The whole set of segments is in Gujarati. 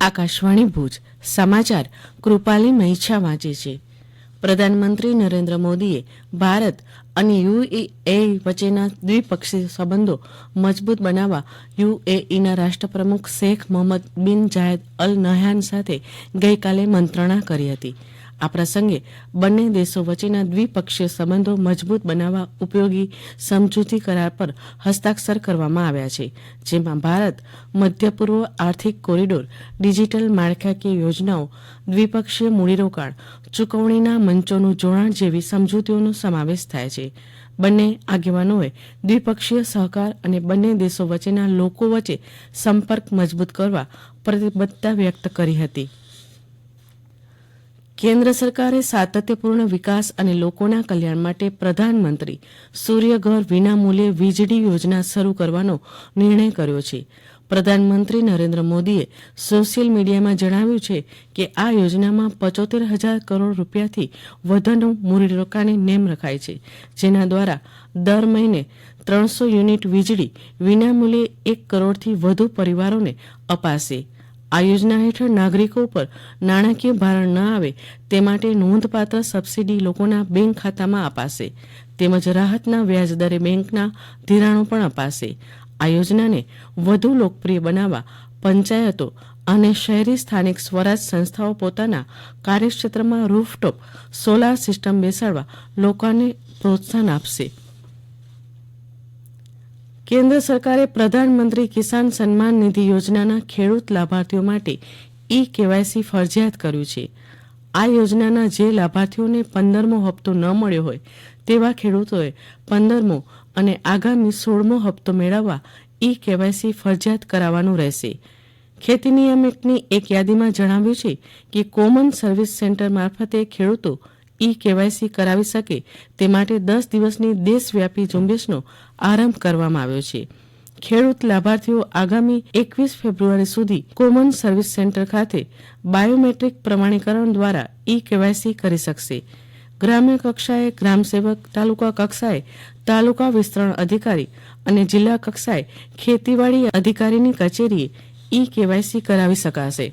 આકાશવાણી ભુજ સમાચાર કૃપાલી મૈછા વાંચે છે. પ્રધાનમંત્રી નરેન્દ્ર મોદીએ ભારત અને યુએઈ વચ્ચેના દ્વિપક્ષીય સંબંધો મજબૂત બનાવવા યુએઈના રાષ્ટ્રપ્રમુખ શેખ મોહમ્મદ બિન જાયદ અલ નહયાન સાથે ગઈકાલે મંત્રણા કરી હતી. આ પ્રસંગે બંને દેશો વચ્ચેના દ્વિપક્ષીય સંબંધો મજબૂત બનાવવા ઉપયોગી સમજૂતી કરાર પર હસ્તાક્ષર કરવામાં આવ્યા છે, જેમાં ભારત મધ્ય પૂર્વ આર્થિક કોરિડોર, ડિજિટલ માળખાકીય યોજનાઓ, દ્વિપક્ષીય મૂડીરોકાણ, ચૂકવણીના મંચોનું જોડાણ જેવી સમજૂતીઓનો સમાવેશ થાય છે. બંને આગેવાનોએ દ્વિપક્ષીય સહકાર અને બંને દેશો વચ્ચેના લોકો વચ્ચે સંપર્ક મજબૂત કરવા પ્રતિબદ્ધતા વ્યક્ત કરી હતી. કેન્દ્ર સરકારે સાતત્યપૂર્ણ વિકાસ અને લોકોના કલ્યાણ માટે પ્રધાનમંત્રી સૂર્યઘર વિનામૂલ્યે વીજળી યોજના શરૂ કરવાનો નિર્ણય કર્યો છે. પ્રધાનમંત્રી નરેન્દ્ર મોદીએ સોશિયલ મીડિયામાં જણાવ્યું છે કે આ યોજનામાં 75,000 કરોડ રૂપિયાથી વધુનું મૂડીરોકાણની નેમ રખાઈ છે, જેના દ્વારા દર મહિને 300 યુનિટ વીજળી વિનામૂલ્યે 1 કરોડથી વધુ પરિવારોને અપાશે. આ યોજના હેઠળ નાગરિકો પર નાણાકીય ભારણ ન આવે તે માટે નોંધપાત્ર સબસિડી લોકોના બેંક ખાતામાં અપાશે, તેમજ રાહતના વ્યાજદરે બેંકના ધિરાણો પણ અપાશે. આ યોજનાને વધુ લોકપ્રિય બનાવવા પંચાયતો અને શહેરી સ્થાનિક સ્વરાજ સંસ્થાઓ પોતાના કાર્યક્ષેત્રમાં રૂફટોપ સોલાર સિસ્ટમ બેસાડવા લોકોને પ્રોત્સાહન આપશે. કેન્દ્ર સરકારે પ્રધાનમંત્રી કિસાન સન્માન નિધિ યોજનાના ખેડૂત લાભાર્થીઓ માટે ઈ-કેવાયસી ફરજિયાત કર્યું છે. આ યોજનાના જે લાભાર્થીઓને 15મો હપ્તો ન મળ્યો હોય તેવા ખેડૂતોએ 15મો અને આગામી 16મો હપ્તો મેળવવા ઈ-કેવાયસી ફરજિયાત કરાવવાનું રહેશે. ખેતી નિયામકની એક યાદીમાં જણાવ્યું છે કે કોમન સર્વિસ સેન્ટર મારફતે ખેડૂતો ઈ-કેવાયસી કરાવી શકે તે માટે 10 દિવસની દેશવ્યાપી ઝુંબેશનો આરંભ કરવામાં આવ્યો છે. ખેડૂત લાભાર્થીઓ આગામી 21 ફેબ્રુઆરી સુધી કોમન સર્વિસ સેન્ટર ખાતે બાયોમેટ્રિક પ્રમાણીકરણ દ્વારા ઈ-કેવાયસી કરી શકશે. ગ્રામ્ય કક્ષાએ ગ્રામસેવક, તાલુકા કક્ષાએ તાલુકા વિસ્તરણ અધિકારી અને જિલ્લા કક્ષાએ ખેતીવાડી અધિકારીની કચેરીએ ઈ-કેવાયસી કરાવી શકાશે.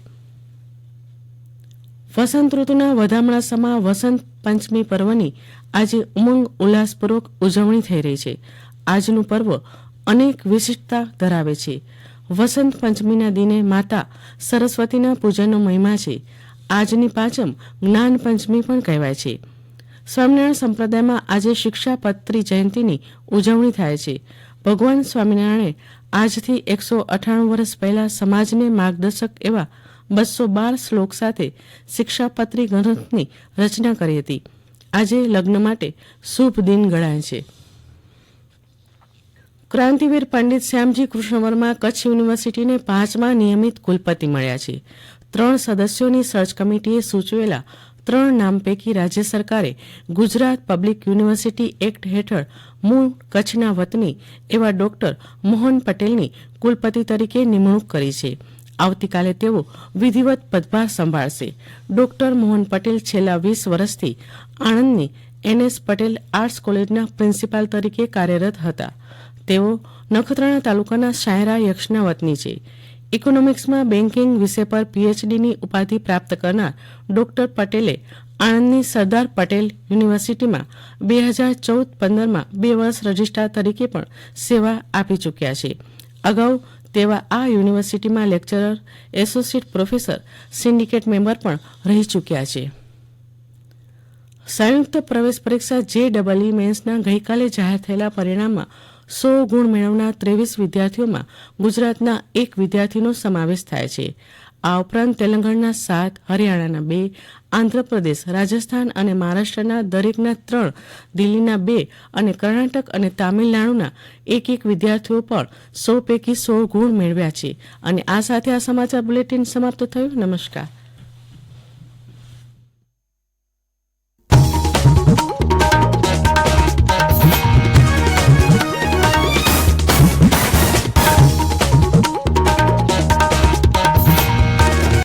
વસંત ઋતુના વધામણા સમા વસંત પંચમી પર્વની આજે ઉમંગ ઉલ્લાસપૂર્વક ઉજવણી થઈ રહી છે. આજનું પર્વ અનેક વિશિષ્ટતા ધરાવે છે. વસંત પંચમીના દિને માતા સરસ્વતીના પૂજનનો મહિમા છે. આજની પાંચમ જ્ઞાન પંચમી પણ કહેવાય છે. સ્વામિનારાયણ સંપ્રદાયમાં આજે શિક્ષાપત્રી જયંતીની ઉજવણી થાય છે. ભગવાન સ્વામિનારાયણે આજથી 198 વર્ષ પહેલા સમાજને માર્ગદર્શક એવા 212 શ્લોક સાથે શિક્ષાપત્રી ગ્રંથની રચના કરી હતી. આજે લગ્ન માટે શુભ દિન ગણાય છે. ક્રાંતિવીર પંડિત શ્યામજી કૃષ્ણ વર્મા કચ્છ યુનિવર્સિટીને 5મા નિયમિત કુલપતિ મળ્યા છે. 3 સદસ્યોની સર્ચ કમિટીએ સૂચવેલા 3 નામ પૈકી રાજ્ય સરકારે ગુજરાત પબ્લિક યુનિવર્સિટી એક્ટ હેઠળ મૂળ કચ્છના વતની એવા ડોક્ટર મોહન પટેલની કુલપતિ તરીકે નિમણૂક કરી છે. આવતીકાલે તેઓ વિધિવત પદભાર સંભાળશે. ડોક્ટર મોહન પટેલ છેલ્લા 20 વર્ષથી આણંદની NS પટેલ આર્ટ્સ કોલેજના પ્રિન્સિપાલ તરીકે કાર્યરત હતા. તેઓ નખત્રાણા તાલુકાના શાયરા યક્ષના વતની છે. ઇકોનોમિક્સમાં બેન્કિંગ વિષય પર PhDની ઉપાધિ પ્રાપ્ત કરનાર ડોક્ટર પટેલે આણંદની સરદાર પટેલ યુનિવર્સિટીમાં 2014-15માં 2 વર્ષ રજિસ્ટ્રાર તરીકે પણ સેવા આપી ચૂક્યા છે. અગાઉ તેવા આ યુનિવર્સિટીમાં lecturer, associate professor, syndicate member પણ રહી ચૂક્યા છે. સંયુક્ત પ્રવેશ પરીક્ષા JEE મેન્સના ગઈકાલે જાહેર થયેલા પરિણામમાં 100 ગુણ મેળવનાર 23 વિદ્યાર્થીઓમાં ગુજરાતના 1 વિદ્યાર્થીનો સમાવેશ થાય છે. આ ઉપરાંત તેલંગાણાના 7, હરિયાણાના 2, આંધ્રપ્રદેશ, રાજસ્થાન અને મહારાષ્ટ્રના દરેકના 3, દિલ્હીના 2 અને કર્ણાટક અને તામિલનાડુના 1 વિદ્યાર્થીઓ પણ 100 પૈકી 100 ગુણ મેળવ્યા છે. અને આ સાથે આ સમાચાર બુલેટિન સમાપ્ત થયું. નમસ્કાર.